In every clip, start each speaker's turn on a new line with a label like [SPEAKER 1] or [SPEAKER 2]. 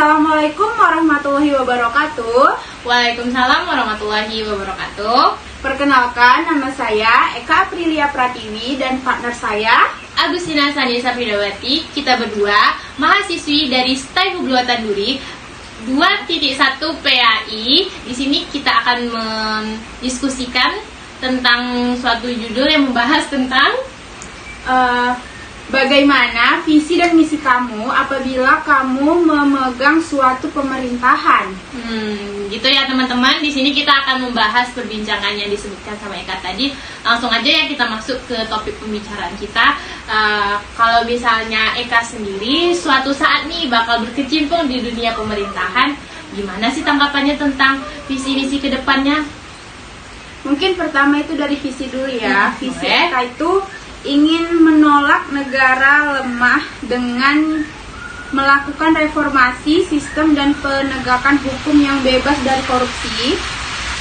[SPEAKER 1] Assalamualaikum warahmatullahi wabarakatuh.
[SPEAKER 2] Waalaikumsalam warahmatullahi wabarakatuh.
[SPEAKER 1] Perkenalkan, nama saya Eka Aprilia Pratiwi dan partner saya
[SPEAKER 2] Agustina Sanisa Fridawati. Kita berdua mahasiswi dari STAI Buatan Duri 2.1 PAI. Di sini kita akan mendiskusikan tentang suatu judul yang membahas tentang
[SPEAKER 1] bagaimana visi dan misi kamu apabila kamu memegang suatu pemerintahan.
[SPEAKER 2] Gitu ya teman-teman. Di sini kita akan membahas perbincangan yang disebutkan sama Eka tadi. Langsung aja ya kita masuk ke topik pembicaraan kita. Kalau misalnya Eka sendiri suatu saat nih bakal berkecimpung di dunia pemerintahan, gimana sih tanggapannya tentang visi-misi kedepannya?
[SPEAKER 1] Mungkin pertama itu dari visi dulu ya. Visi
[SPEAKER 2] boleh.
[SPEAKER 1] Eka itu ingin menolak negara lemah dengan melakukan reformasi sistem dan penegakan hukum yang bebas dari korupsi,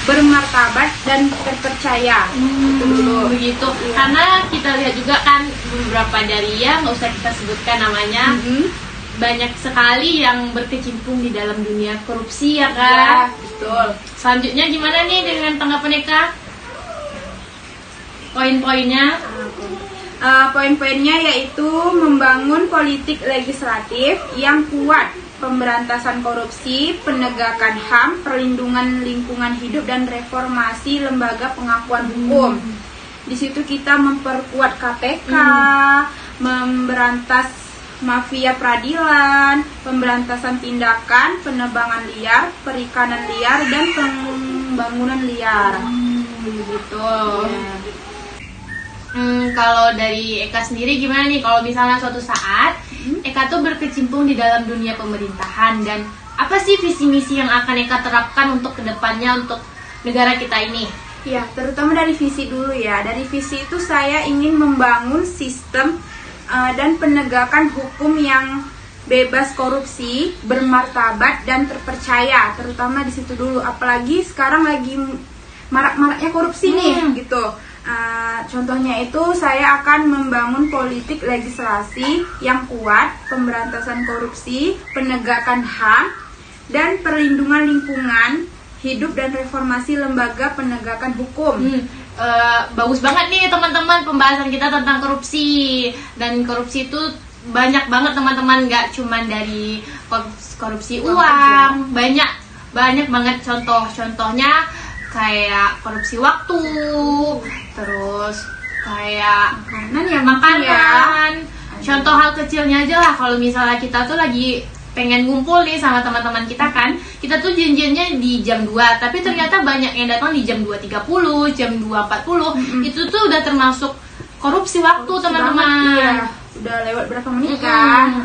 [SPEAKER 1] bermartabat dan terpercaya. Itu dulu.
[SPEAKER 2] Begitu.
[SPEAKER 1] Iya.
[SPEAKER 2] Karena kita lihat juga kan beberapa dari nggak usah kita sebutkan namanya, banyak sekali yang berkecimpung di dalam dunia korupsi ya
[SPEAKER 1] Ya,
[SPEAKER 2] kan.
[SPEAKER 1] betul.
[SPEAKER 2] Selanjutnya gimana nih dengan tanggapan Eka? Poin-poinnya?
[SPEAKER 1] Poin-poinnya yaitu membangun politik legislatif yang kuat, pemberantasan korupsi, penegakan HAM, perlindungan lingkungan hidup, dan reformasi lembaga pengakuan hukum. Di situ kita memperkuat KPK, memberantas mafia peradilan, pemberantasan tindakan penebangan liar, perikanan liar, dan pembangunan liar. Begitu.
[SPEAKER 2] Ya. Kalau dari Eka sendiri gimana nih kalau misalnya suatu saat Eka tuh berkecimpung di dalam dunia pemerintahan, dan apa sih visi misi yang akan Eka terapkan untuk kedepannya untuk negara kita ini?
[SPEAKER 1] Ya, terutama dari visi dulu ya. Dari visi itu saya ingin membangun sistem dan penegakan hukum yang bebas korupsi, bermartabat dan terpercaya. Terutama di situ dulu. Apalagi sekarang lagi marak-maraknya korupsi nih, gitu. Contohnya itu saya akan membangun politik legislasi yang kuat, pemberantasan korupsi, penegakan HAM, dan perlindungan lingkungan hidup dan reformasi lembaga penegakan hukum.
[SPEAKER 2] Bagus banget nih teman-teman pembahasan kita tentang korupsi. Dan korupsi itu banyak banget teman-teman, nggak cuma dari korupsi uang, banyak banget contohnya kayak korupsi waktu, terus kayak makanan. Contoh hal kecilnya aja lah, kalau misalnya kita tuh lagi pengen ngumpul nih sama teman-teman kita kan, kita tuh janjiannya di jam 2, tapi ternyata banyak yang datang di jam 2.30, jam 2.40. Itu tuh udah termasuk korupsi waktu teman-teman.
[SPEAKER 1] Iya, udah lewat berapa menit kan.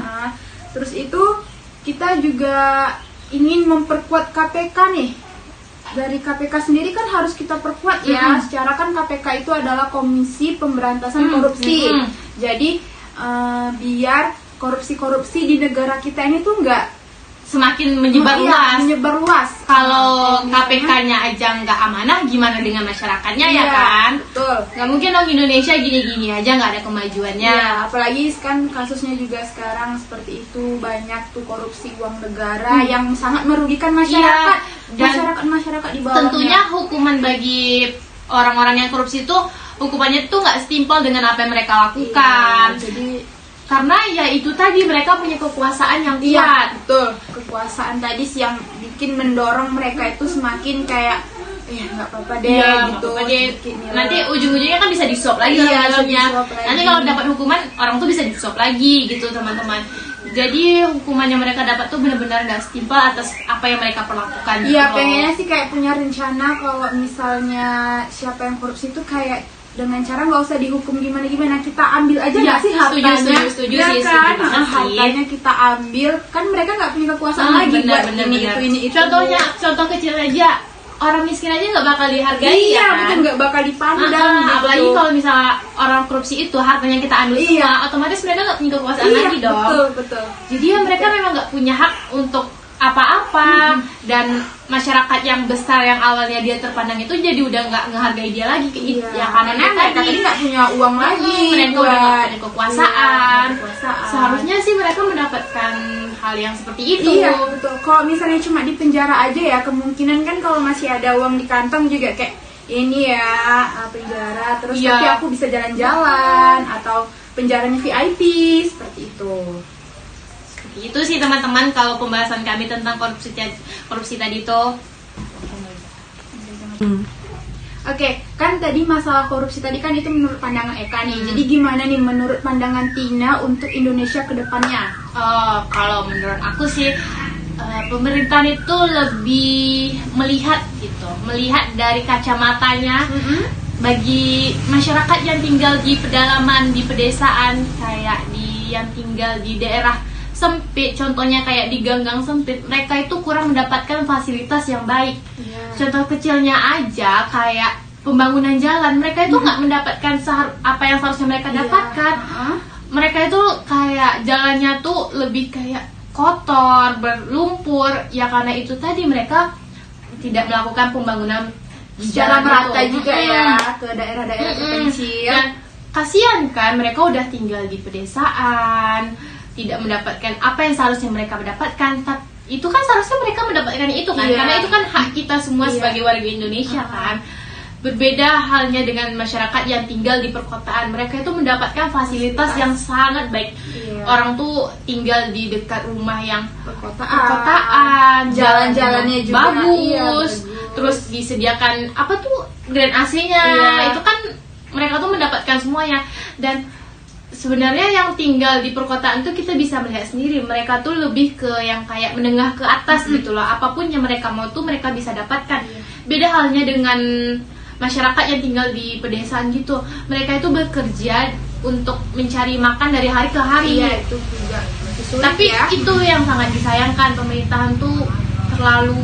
[SPEAKER 1] Terus itu kita juga ingin memperkuat KPK nih. Dari KPK sendiri kan harus kita perkuat ya. Secara kan KPK itu adalah Komisi Pemberantasan Korupsi. Jadi biar korupsi-korupsi di negara kita ini tuh nggak
[SPEAKER 2] semakin menyebar luas.
[SPEAKER 1] Nah,
[SPEAKER 2] Kalau KPK-nya aja nggak amanah, gimana dengan masyarakatnya ya kan?
[SPEAKER 1] Betul.
[SPEAKER 2] Nggak mungkin dong Indonesia gini-gini aja nggak ada kemajuannya.
[SPEAKER 1] Ya, apalagi kan kasusnya juga sekarang seperti itu, banyak tuh korupsi uang negara yang sangat merugikan masyarakat.
[SPEAKER 2] Dan
[SPEAKER 1] masyarakat di bawahnya.
[SPEAKER 2] tentunya hukuman bagi orang-orang yang korupsi itu hukumannya tuh nggak setimpal dengan apa yang mereka lakukan.
[SPEAKER 1] Jadi
[SPEAKER 2] karena ya itu tadi mereka punya kekuasaan yang kuat.
[SPEAKER 1] iya, betul. Kekuasaan tadi sih yang bikin mendorong mereka itu semakin kayak nggak apa-apa deh gitu.
[SPEAKER 2] Nanti ujung-ujungnya kan bisa di-swap lagi dalamnya. Nanti kalau dapat hukuman orang tuh bisa di-swap lagi gitu teman-teman. Jadi hukuman yang mereka dapat tuh benar-benar nggak setimpal atas apa yang mereka perlakukan.
[SPEAKER 1] Iya, pengennya sih kayak punya rencana kalau misalnya siapa yang korupsi itu kayak dengan cara nggak usah dihukum gimana-gimana, kita ambil aja nggak sih hartanya.
[SPEAKER 2] Setuju
[SPEAKER 1] ya
[SPEAKER 2] sih,
[SPEAKER 1] kan?
[SPEAKER 2] setuju banget sih.
[SPEAKER 1] Hartanya kita ambil, kan mereka nggak punya kekuasaan lagi buat ini itu.
[SPEAKER 2] Contoh kecil aja, orang miskin aja nggak bakal dihargai.
[SPEAKER 1] Iya,
[SPEAKER 2] ya kan?
[SPEAKER 1] betul, nggak bakal dipandang gitu.
[SPEAKER 2] Apalagi kalau misalnya orang korupsi itu hartanya kita ambil semua, otomatis mereka nggak punya kekuasaan lagi dong.
[SPEAKER 1] Betul.
[SPEAKER 2] Jadi ya mereka memang nggak punya hak untuk apa-apa, dan masyarakat yang besar yang awalnya dia terpandang itu jadi udah nggak ngehargai dia lagi ya karena
[SPEAKER 1] mereka tadi nggak punya uang lagi
[SPEAKER 2] mereka udah nggak punya kekuasaan. seharusnya sih mereka mendapatkan hal yang seperti itu.
[SPEAKER 1] Iya betul. Kalau misalnya cuma di penjara aja ya, kemungkinan kan kalau masih ada uang di kantong juga kayak ini ya penjara. Terus
[SPEAKER 2] Iya.
[SPEAKER 1] tapi aku bisa jalan-jalan atau penjaranya VIP seperti itu.
[SPEAKER 2] Seperti itu sih teman-teman kalau pembahasan kami tentang korupsi tadi tuh.
[SPEAKER 1] Oke, kan tadi masalah korupsi tadi kan itu menurut pandangan Eka nih. Jadi gimana nih menurut pandangan Tina untuk Indonesia ke depannya?
[SPEAKER 2] Kalau menurut aku sih pemerintahan itu lebih melihat dari kacamatanya bagi masyarakat yang tinggal di pedalaman, di pedesaan, kayak yang tinggal di daerah sempit, contohnya kayak di gang-gang sempit, mereka itu kurang mendapatkan fasilitas yang baik. Contoh kecilnya aja kayak pembangunan jalan, mereka itu nggak mendapatkan apa yang seharusnya mereka dapatkan. Mereka itu kayak jalannya tuh lebih kayak kotor, berlumpur, ya karena itu tadi mereka tidak melakukan pembangunan
[SPEAKER 1] Secara
[SPEAKER 2] jalan
[SPEAKER 1] merata
[SPEAKER 2] itu.
[SPEAKER 1] juga ya ke daerah-daerah terpencil.
[SPEAKER 2] Dan kasihan kan mereka udah tinggal di pedesaan, tidak mendapatkan apa yang seharusnya mereka mendapatkan. Itu kan seharusnya mereka mendapatkan itu kan, karena itu kan hak kita semua sebagai warga Indonesia kan. Berbeda halnya dengan masyarakat yang tinggal di perkotaan, mereka itu mendapatkan fasilitas yang sangat baik. Orang tuh tinggal di dekat rumah yang perkotaan,
[SPEAKER 1] jalan-jalannya juga
[SPEAKER 2] bagus, terus disediakan apa tuh grand AC-nya, itu kan mereka tuh mendapatkan semuanya. Dan sebenarnya yang tinggal di perkotaan tuh kita bisa melihat sendiri, mereka tuh lebih ke yang kayak menengah ke atas gitu loh. Apapun yang mereka mau tuh mereka bisa dapatkan. Beda halnya dengan masyarakat yang tinggal di pedesaan gitu, mereka itu bekerja untuk mencari makan dari hari ke hari.
[SPEAKER 1] Itu juga sulit.
[SPEAKER 2] Tapi itu yang sangat disayangkan, pemerintahan tuh terlalu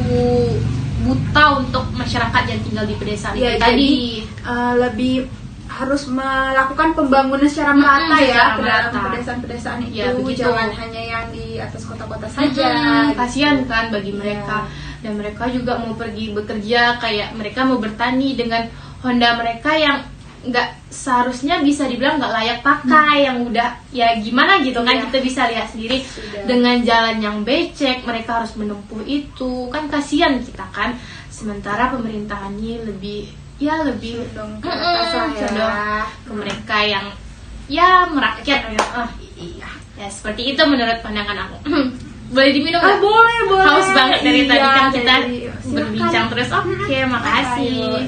[SPEAKER 2] buta untuk masyarakat yang tinggal di pedesaan itu tadi.
[SPEAKER 1] Lebih harus melakukan pembangunan secara merata ya ke dalam
[SPEAKER 2] merata.
[SPEAKER 1] pedesaan-pedesaan itu,
[SPEAKER 2] Jangan
[SPEAKER 1] hanya yang di atas kota-kota saja.
[SPEAKER 2] Kasihan kan bagi mereka. Dan mereka juga mau pergi bekerja, kayak mereka mau bertani dengan Honda mereka yang nggak seharusnya bisa dibilang nggak layak pakai, yang udah ya gimana gitu kan, kita bisa lihat sendiri dengan jalan yang becek, mereka harus menempuh itu kan, kasihan kita kan. Sementara pemerintahan ini lebih
[SPEAKER 1] Condong ke atas lah ya.
[SPEAKER 2] ke mereka yang ya merakyat ya seperti itu menurut pandangan aku. Boleh diminum nggak?
[SPEAKER 1] Boleh.
[SPEAKER 2] Haus banget dari tadi kan kita
[SPEAKER 1] Silakan.
[SPEAKER 2] berbincang terus. Oke, makasih.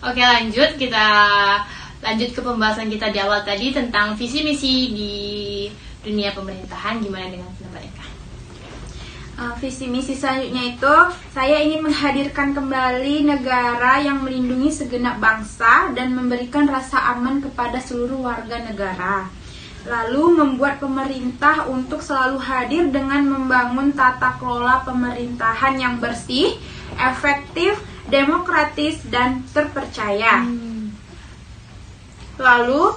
[SPEAKER 2] Oke, kita lanjut ke pembahasan kita di awal tadi tentang visi misi di dunia pemerintahan. Gimana dengan pendapat Eka?
[SPEAKER 1] Visi misi selanjutnya itu saya ingin menghadirkan kembali negara yang melindungi segenap bangsa dan memberikan rasa aman kepada seluruh warga negara. Lalu membuat pemerintah untuk selalu hadir dengan membangun tata kelola pemerintahan yang bersih, efektif, demokratis, dan terpercaya. Lalu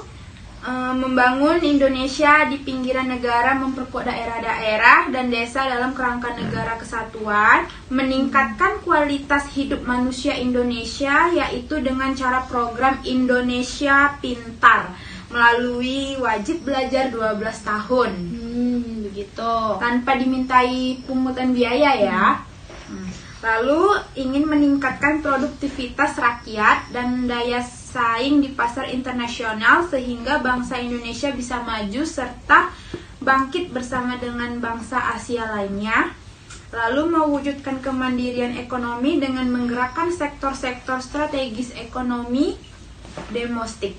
[SPEAKER 1] membangun Indonesia di pinggiran negara, memperkuat daerah-daerah dan desa dalam kerangka negara kesatuan, meningkatkan kualitas hidup manusia Indonesia yaitu dengan cara program Indonesia Pintar melalui wajib belajar 12 tahun.
[SPEAKER 2] Begitu.
[SPEAKER 1] Tanpa dimintai pungutan biaya ya. Lalu ingin meningkatkan produktivitas rakyat dan daya saing di pasar internasional sehingga bangsa Indonesia bisa maju serta bangkit bersama dengan bangsa Asia lainnya. Lalu mewujudkan kemandirian ekonomi dengan menggerakkan sektor-sektor strategis ekonomi domestik.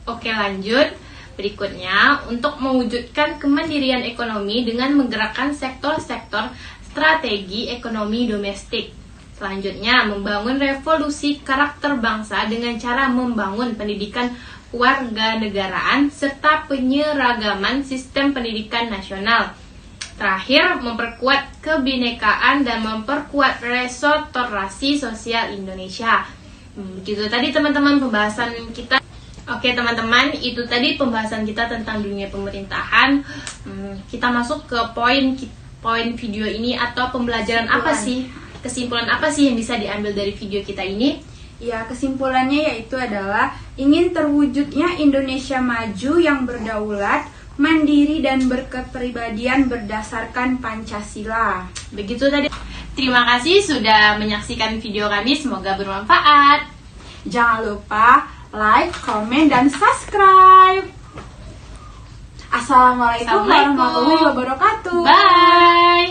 [SPEAKER 2] Oke, lanjut. Berikutnya, untuk mewujudkan kemandirian ekonomi dengan menggerakkan sektor-sektor strategi ekonomi domestik. Selanjutnya, membangun revolusi karakter bangsa dengan cara membangun pendidikan kewarganegaraan serta penyeragaman sistem pendidikan nasional. Terakhir, memperkuat kebinekaan dan memperkuat restorasi sosial Indonesia. Begitu tadi teman-teman pembahasan kita. Oke teman-teman, itu tadi pembahasan kita tentang dunia pemerintahan. Kita masuk ke poin video ini atau pembelajaran apa sih? Kesimpulan apa sih yang bisa diambil dari video kita ini?
[SPEAKER 1] Ya, kesimpulannya yaitu adalah ingin terwujudnya Indonesia maju yang berdaulat, mandiri dan berkepribadian berdasarkan Pancasila.
[SPEAKER 2] Begitu tadi. Terima kasih sudah menyaksikan video kami, semoga bermanfaat.
[SPEAKER 1] Jangan lupa like, komen, dan subscribe. Assalamualaikum warahmatullahi wabarakatuh.
[SPEAKER 2] Bye.